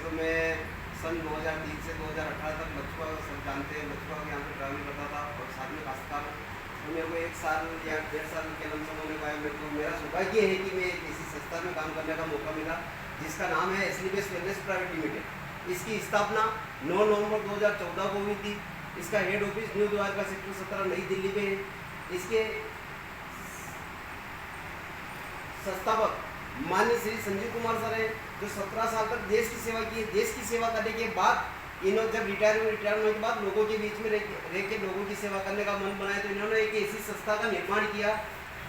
तो मैं सन 2003 से 2018 तक लक्ष्मा सब जानते हैं, लक्ष्मा यहाँ पे ट्रैवल करता था और साथ में काश्तकार हूँ। तो मेरे को 1 साल या 1.5 साल के लमसम होने का है। मेरे को मेरा सौभाग्य है कि मैं किसी संस्था में काम करने का मौका मिला जिसका नाम है एसलीबीएस वेलनेस प्राइवेट लिमिटेड। इसकी स्थापना 9 नवंबर 2014 को हुई थी। इसका head office new Dwarka sector 17 नई दिल्ली में है। इसके संस्थापक माननीय श्री संजीव कुमार सर है, जो 17 साल तक देश की सेवा की। देश की सेवा करने के बाद इन्होंने जब रिटायर होने के बाद लोगों के बीच में रह के लोगों की सेवा करने का मन बनाया, तो इन्होंने एक ऐसी संस्था का निर्माण किया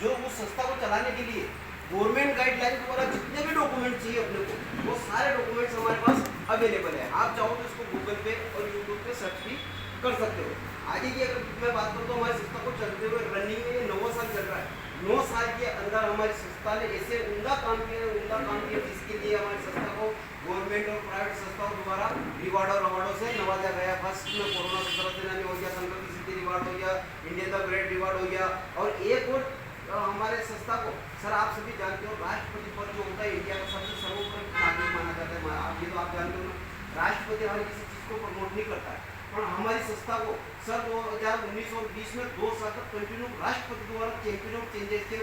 जो उस संस्था को चलाने के लिए गवर्नमेंट गाइडलाइन द्वारा जितने भी डॉक्यूमेंट चाहिए अपने को, वो सारे डॉक्यूमेंट्स हमारे पास अवेलेबल है। आप चाहो तो इसको गूगल पे और यूट्यूब पे सर्च भी कर सकते हो। आगे की अगर मैं बात करूँ तो हमारी संस्था को चलते हुए रनिंग में 9 साल चल रहा है। 9 साल के अंदर हमारी संस्था ने ऐसे उम्दा काम किया जिसके लिए हमारी संस्था को गवर्नमेंट और प्राइवेट संस्थाओं द्वारा रिवार्ड और अवार्डों से नवाजा गया। फर्स्ट में कोरोना सेनानी हो गया, संकल्प सिद्धि रिवार्ड हो गया, इंडिया द ग्रेट रिवार्ड हो गया। और एक और हमारे संस्था को सर आप सभी जानते हो, राष्ट्रपति पद जो होता है इंडिया का सबसे सर्वोपरि नागरिक माना जाता है। आप ये तो आप जानते हो ना, राष्ट्रपति हर किसी चीज़ को प्रमोट नहीं करता है, पर हमारी संस्था को सर 2019 और 20 में 2 साल तक कंटिन्यू राष्ट्रपति द्वारा चैंपियन ऑफ चेंजेस के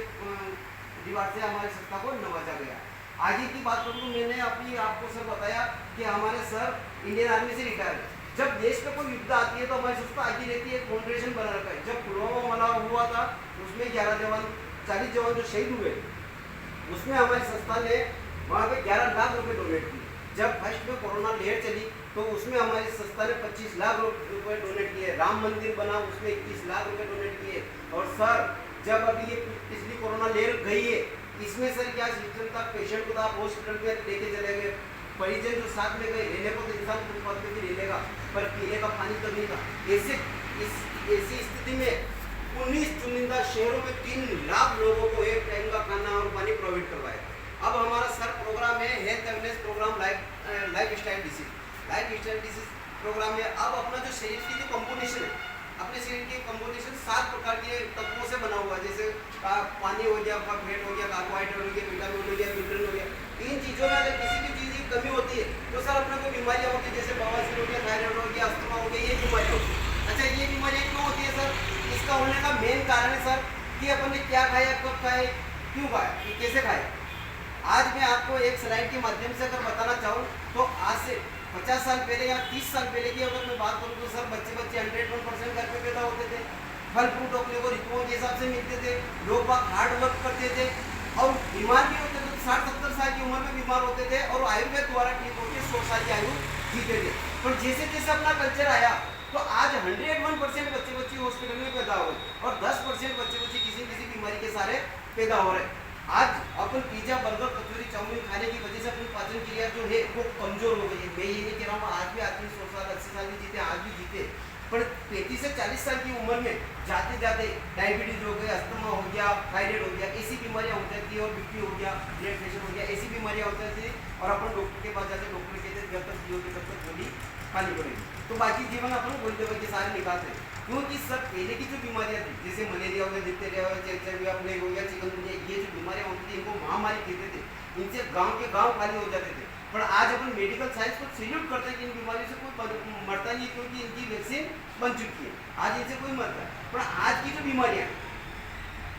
रिवार्ड से हमारी संस्था को नवाजा गया। आगे की बात करूँ तो मैंने आपको सर बताया कि हमारे सर इंडियन आर्मी से रिटायर है। जब देश में कोई युद्ध आती है तो हमारी संस्था आगे रहती है, एक फाउंडेशन बना रखा है। जब पुलवामा हमला हुआ था उसमें 40 जवान जो शहीद हुए, उसमें हमारी संस्था ने वहाँ पे 11 लाख रुपए डोनेट किए। जब फर्स्ट में कोरोना लहर चली तो उसमें हमारी संस्था ने 25 लाख रुपए डोनेट किए। राम मंदिर बना, उसमें 21 लाख रुपए डोनेट किए। और सर जब अभी ये पिछली कोरोना लहर गई है, इसमें सर क्या सिस्टम था, पेशेंट को आप हॉस्पिटल में लेके चले गए, परिजन जो साथ में गए, रहने को तो इंसान फुटपाथ पे भी रह लेगा, पर पीने का पानी तो नहीं था। ऐसी स्थिति में 19 चुनिंदा शहरों में 3 लाख लोगों को एक टाइम का खाना और पानी प्रोवाइड करवाया। अब हमारा सर प्रोग्राम है health awareness programme, lifestyle disease programme है। अब अपना जो शरीर की जो कंपोजिशन है, अपने शरीर की कंपोजिशन 7 प्रकार के तत्वों से बना हुआ है। जैसे पानी हो गया, फैट हो गया, कार्बोहाइड्रेट हो गया, विटामिन हो गया, मिनरल हो गया। इन चीज़ों में अगर किसी भी चीज़ की कमी होती है तो सर अपने को बीमारियाँ होती है, जैसे बवासीर हो गया, थायराइड हो गया, अस्थमा हो गया, ये बीमारियाँ होती है। अच्छा, ये बीमारियाँ क्यों होती है सर? इसका होने का मेन कारण है सर कि अपन ने क्या खाया, कब खाया, क्यों खाया, कैसे खाया। आज मैं आपको एक स्लाइड के माध्यम से अगर बताना चाहूँ तो आज से 50 साल पहले या 30 साल पहले की अगर मैं बात करूँ तो सर बच्चे 101% घर पे पैदा होते थे। फल फ्रूट अपने को ऋतुओं के हिसाब से मिलते थे। लोग बाग हार्ड वर्क करते थे और बीमार भी होते थे। 60-70 साल की उम्र में बीमार होते थे और आयुर्वेद द्वारा ठीक होकर 100 साल की आयु जीते थे। पर जैसे जैसे अपना कल्चर आया तो आज 101% बच्चे हॉस्पिटल में पैदा हो गए और 10% बच्चे किसी न किसी बीमारी के सारे पैदा हो रहे। आज अपन पिज्जा, बर्गर, कचौरी, चाउमीन खाने की वजह से अपनी पाचन क्रिया जो है वो कमजोर हो गई है। मैं ये नहीं कह रहा हूँ आज भी आदमी 100 साल 80 साल भी जीते, आज भी जीते, पर 35 से 40 साल की उम्र में जाते जाते डायबिटीज हो गया, अस्थमा हो गया, थायराइड हो गया, ऐसी बीमारियां हो जाती है, और बीपी हो गया, ब्लड प्रेशर हो गया, ऐसी बीमारियां हो जाती है। और अपन डॉक्टर के पास जाते, डॉक्टर कहते हैं जब तक जियोगे तब तक गोली खानी पड़ेगी। तो बाकी जीवन अपन बोलते हुए के सारे निकालते हैं, क्योंकि सब पहले की जो बीमारियां थी, जैसे मलेरिया हो गया, डिप्थीरिया हो गया, HIV हो गया, चिकनगुनिया, ये जो बीमारियां होती थी इनको महामारी कहते थे। इनसे गांव के गांव खाली हो जाते थे। पर आज अपन मेडिकल साइंस को सैल्यूट करते हैं कि इन बीमारियों से कोई मरता नहीं, क्योंकि इनकी वैक्सीन बन चुकी है। आज इनसे कोई मरता है। पर आज की जो बीमारियां,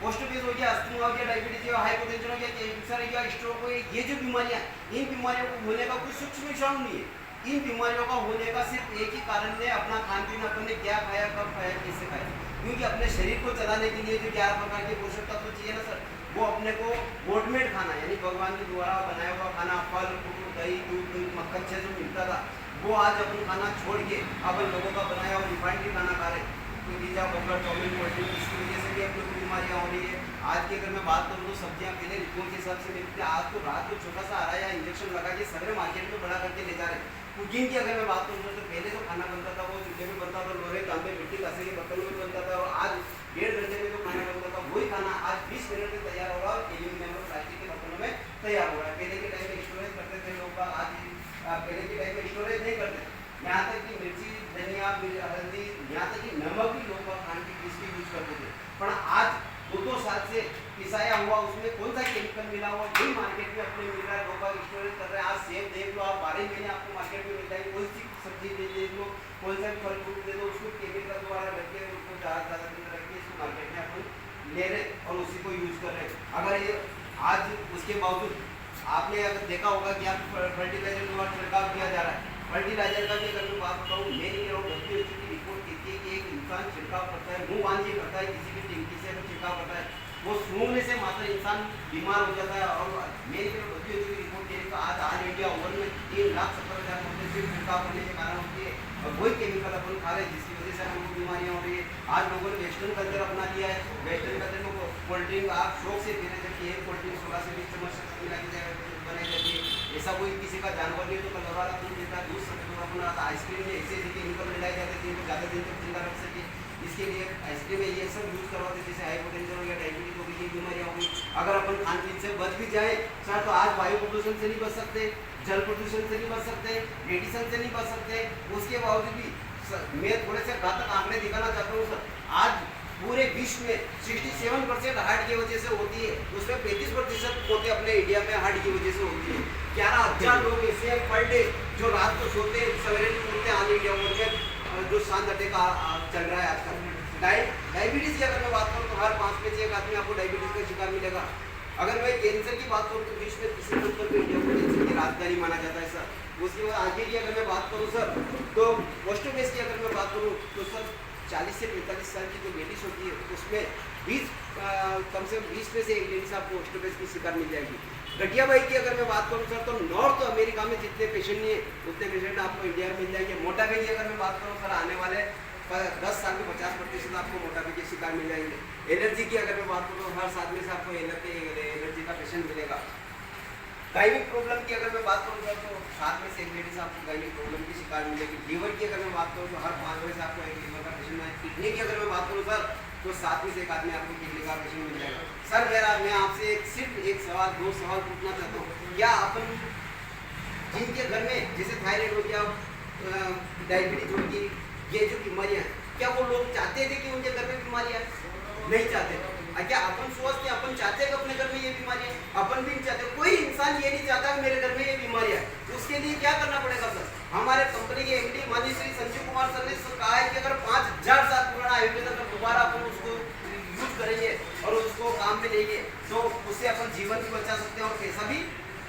पोस्टोपेस हो गया, अस्थमा हो गया, डायबिटीज हो गया, हाइपोटेंशन हो गया, कैंसर हो गया, स्ट्रोक हो गया, ये जो बीमारियां, इन बीमारियों को होने का कोई सूक्ष्म विषाणु नहीं है। इन बीमारियों का होने का सिर्फ एक ही कारण है, अपना खान पीन, अपन ने क्या खाया, कब खाया, कैसे खाया। क्योंकि अपने शरीर को चलाने के लिए जो 11 प्रकार के पोषक तत्व चाहिए ना सर, वो अपने को गोडमेड खाना, यानी भगवान के द्वारा बनाया हुआ खाना, फल फ्रूट, दही, दूध, मक्खन से जो मिलता था, वो आज अपन खाना छोड़ के अपन लोगों का बनाया हुआ रिफाइंड खाना खा रहे। तो pizza, burger, chow mein, cold drink, इसकी वजह से भी अपने को बीमारियाँ हो रही है। आज की अगर मैं बात करूँ तो सब्जियाँ पहले ऋतुओं के हिसाब से मिलती है, आज तो रात को छोटा सा आ रहा है या इंजेक्शन लगा के सगरे मार्केट में बड़ा करके ले जा रहे हैं। कुकिंग की अगर मैं बात करूँ तो पहले जो खाना बनता था वो चूल्हे में बनता था, लोहे तांबे मिट्टी कांसे के बर्तनों में बनता था, और आज 1.5 घंटे में जो खाना बनता था वही खाना आज 20 मिनट में तैयार हो रहा है, एल्यूमिनियम और प्लास्टिक के बर्तनों में तैयार हो रहा है। पहले के टाइम में स्टोरेज करते थे लोग, आज पहले के टाइम में स्टोरेज नहीं करते। यहाँ तक कि मिर्ची, धनिया, हल्दी, यहाँ तक कि नमक भी लोग खाने की यूज करते थे। पर आज 2-2 साल से पिसाया हुआ उसमें कौन सा केमिकल मिला हुआ वही मार्केट में अपने मिल रहा है, लोग बाग स्टोरेज कर रहे हैं। आज सेब देख लो आप, 12 महीने आपको मार्केट में मिलता है। कोई सी सब्जी देख लो, कौन सा भी फल फ्रूट दे दो, उसको केमिकल द्वारा रख के उसको ज़्यादा दिन रख के इसको मार्केट में अपन ले रहे और उसी को यूज़ कर रहे हैं। अगर ये आज उसके बावजूद आपने अगर देखा होगा कि आप फर्टिलाइजर द्वारा छिड़काव किया जा रहा है, फर्टिलाइजर का भी अगर मैं बात बताऊँ, मैं नहीं कह रहा हूँ, WHO की रिपोर्ट कहती है कि एक इंसान छिड़काव करता है, मुँह बांध के करता है, किसी भी टिंकी से अगर छिड़काव करता है, वो सूंघने से मात्र इंसान बीमार हो जाता है। और मेरी तरफ WHO की रिपोर्ट कह रही तो आज ऑल इंडिया ओवर में 3,70,000 मुद्दे सिर्फ छिड़काव करने के कारण होती है और वही केमिकल अपन खा रहे हैं जिसकी वजह से हमको बीमारियाँ हो रही है। आज लोगों ने वेस्टर्न कल्चर अपना लिया है, वेस्टर्न कल्चर में कोल्ड ड्रिंक आप शौक से पीने, जबकि एक कोल्ड ड्रिंक 16 से 20 चम्मच मिला के बनाई जाती है। ऐसा कोई किसी का जानवर नहीं तो कलर वाला दूध देता है, दूध सब अपना आइसक्रीम में ऐसे ऐसे केमिकल मिलाए जाते हैं जिनको ज़्यादा दिन तक जिंदा रख सके। इसके लिए आइसक्रीम में ये सब यूज़ करवाते जैसे हाइपोटेंशन हो गया, डायबिटीज हो गई, ये बीमारियाँ होंगी। अगर अपन खान पीन से बच भी जाए सर तो आज वायु प्रदूषण से नहीं बच सकते, जल प्रदूषण से नहीं बच सकते, रेडिएशन से नहीं बच सकते। उसके बावजूद भी मैं थोड़े से घातक आंकड़े दिखाना चाहता हूँ सर। आज पूरे विश्व में 67% हार्ट की वजह से होती है, उसमें 35% होते अपने इंडिया में हार्ट की वजह से होती है। 11,000 लोग ऐसे हैं पर डे जो रात को सोते सवेरे उठते ऑल इंडिया में जो शांत अटैक चल रहा है आजकल। डायबिटीज़ की अगर मैं बात करूँ तो हर 5 में से एक आदमी आपको डायबिटीज़ का शिकार मिलेगा। अगर मैं कैंसर की बात करूँ तो विश्व में तीसरे नंबर पर इंडिया को कैंसर की राजधानी माना जाता है सर। उसके बाद आगे की अगर मैं बात करूँ सर तो ओस्टोपेस की अगर मैं बात करूँ तो सर 40 से 45 साल की जो लेडीज होती है उसमें 20 कम से कम 20 में से एक लेडीज आपको ओस्टोपेस की शिकार मिल जाएगी। गठियाबाई की अगर मैं बात करूँ सर तो नॉर्थ अमेरिका में जितने पेशेंट नहीं है उतने पेशेंट आपको इंडिया में मिल जाएंगे। मोटापे की अगर मैं बात करूँ सर आने वाले 10 साल में 50% आपको मोटापे के शिकार मिल जाएंगे। एलर्जी की अगर मैं बात करूँ हर 7 में से आपको एलर्जी का पेशेंट मिलेगा। गायनिक प्रॉब्लम की अगर मैं बात करूँ सर तो 7 में से एक लेडीज आपको गायनिक प्रॉब्लम की शिकार मिलेगी। लीवर की अगर मैं बात करूँ तो हर 5 में से आपको एक लीवर का पेशेंट है। किडनी की अगर मैं बात करूँ सर तो 7 में से एक आदमी आपको किडनी का पेशेंट मिल जाएगा। सर मैं आपसे सिर्फ एक सवाल 2 सवाल पूछना चाहता हूँ। क्या अपन जिनके घर में जैसे थायराइड हो गया, डायबिटीज होगी, ये जो बीमारियाँ हैं, क्या वो लोग चाहते थे कि उनके घर में बीमारियाँ नहीं चाहते? क्या अपन सोचते अपन चाहते हैं कि अपने घर में ये बीमारियाँ? अपन भी नहीं चाहते। कोई इंसान ये नहीं चाहता कि मेरे घर में ये बीमारियाँ है। उसके लिए क्या करना पड़ेगा सर? हमारे कंपनी के एमडी माननीय श्री संजीव कुमार सर ने कहा है कि अगर 5000 साल पुराना आयुर्वेद अगर दोबारा अपन उसको यूज करेंगे और उसको काम में लेंगे तो उससे अपन जीवन भी बचा सकते हैं और पैसा भी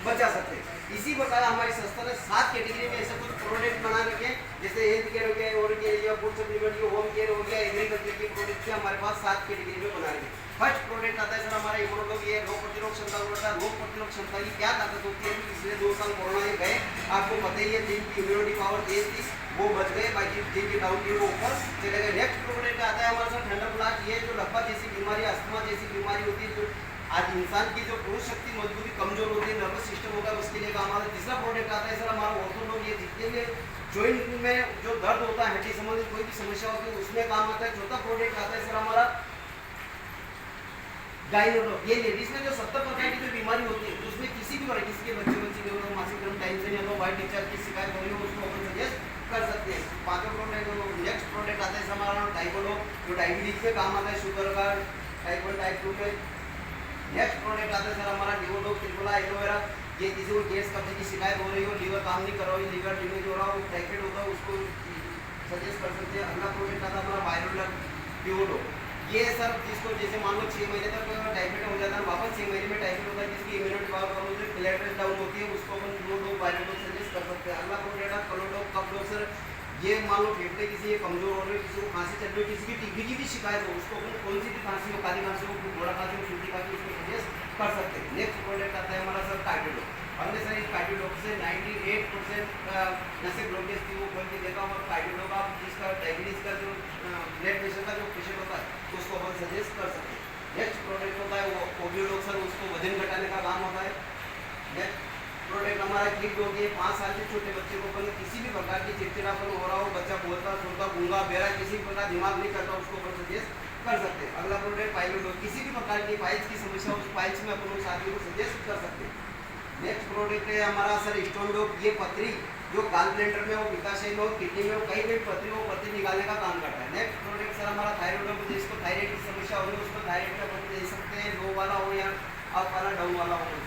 बचा सकते हैं। इसी प्रकार हमारी संस्था ने 7 कैटेगरी में ऐसे कुछ प्रोडक्ट बना रखे हैं, जैसे हेल्थ केयर हो गया, और फूड सप्लीमेंट, होम केयर हो गया, एग्रीकल्चर के प्रोडक्ट हमारे पास 7 कैटेगरी में बना रहे हैं। फर्स्ट प्रोडक्ट आता है सर हमारा इम्यूनोलॉजी है, रोग प्रतिरोध क्षमता बढ़ता है। रोग प्रतिरोध क्षमता की क्या ताकत होती है? पिछले 2 साल कोरोना में गए, आपको पता ही है, जिनकी इम्यूनिटी पावर तेज थी वो बच गए, बाकी जिनकी डाउन थी वो ऊपर चले गए। नेक्स्ट प्रोडक्ट आता है हमारे साथ ठंडा ब्लास्ट, ये जो लकवा जैसी बीमारी, अस्थमा जैसी बीमारी होती है, जो आज इंसान की जो पुरुष शक्ति मजबूती कमजोर होती है, नर्वस सिस्टम होगा, उसके लिए काम आता है। तीसरा प्रोडक्ट आता है सर हमारा ऑर्थोलॉजी, ये जितने भी जॉइंट में जो दर्द होता है, हड्डी संबंधित कोई भी समस्या होती है उसमें काम आता है। चौथा प्रोडक्ट आता है सर हमारा गायनोलॉजी, ये लेडीज में जो 70% की जो बीमारी होती है उसमें किसी भी किसी के बच्चे नहीं, मासिक क्रम टाइम से नहीं हो, वाइट डिस्चार्ज की शिकायत हो रही हो, उसको अपन सजेस्ट कर सकते हैं। पांचवा प्रोडक्ट नेक्स्ट प्रोडक्ट आता है हमारा टाइपोडो, जो डायबिटीज में काम आता है, शुगर का, टाइप 1 टाइप 2 में। नेक्स्ट प्रोडक्ट आता है सर हमारा डिवोडो, त्रिफला, एलोवेरा, ये किसी को गैस कब्जे की शिकायत हो रही हो, लीवर काम नहीं कर रहा हो, लीवर डैमेज हो रहा हो, टाइफाइड होता है, उसको सजेस्ट कर सकते हैं। अगला प्रोडक्ट आता है हमारा वायरोलर डिवोडो, ये सर जिसको जैसे मान लो 6 महीने तक टाइफाइड हो जाता है, वापस 6 महीने में टाइफाइड होता है, जिसकी इम्यूनिटी पावर कम होती है, प्लेटलेट डाउन होती है, उसको अपन डिवोडो वायरोलर सजेस्ट कर सकते हैं। अगला प्रोडक्ट है कलोडो कप डॉग, सर ये मान लो फेफड़े किसी कमजोर हो रहे हो, किसी को खांसी चल रही हो, किसी की टीबी की भी शिकायत हो, उसको अपन कौन सी भी खांसी हो, काली खांसी हो, घोड़ा खांसी हो, सूखी खांसी, उसको सजेस्ट कर सकते हैं। नेक्स्ट प्रोडक्ट आता है हमारा सर कार्डियो, हमने सर इस कार्डियो से 98% नशे ब्लॉकेज थी वो खोल के देखा और कार्डियो का जिसका डायबिटीज का जो ब्लड प्रेशर का जो पेशेंट होता है उसको अपन सजेस्ट कर सकते हैं। नेक्स्ट प्रोडक्ट होता है वो ओबियोडोक, सर उसको वजन घटाने का काम होता है। नेक्स्ट प्रोडक्ट हमारा किड डॉग, ये 5 साल के छोटे बच्चे को अपन किसी भी प्रकार की चिड़चिड़ापन हो रहा हो, बच्चा बोलता सुनता गूंगा बेरा किसी प्रकार दिमाग नहीं करता, उसको अपन सजेस्ट कर सकते हैं। अगला प्रोडक्ट पाइलोडो, किसी भी प्रकार की पाइल्स की समस्या हो, उस पाइल्स में अपन उस आदमी को सजेस्ट कर सकते हैं। नेक्स्ट प्रोडक्ट है हमारा सर स्टोन डॉग, ये पथरी जो गाल ब्लेंडर में हो, पित्ताशय में हो, किडनी में हो, कहीं भी पथरी हो, पथरी निकालने का काम करता है। नेक्स्ट प्रोडक्ट सर हमारा थायराइड, जिसको थायराइड की समस्या हो रही है उसको थायराइड का अपन दे सकते हैं, लो वाला हो या अब वाला डाउन वाला होना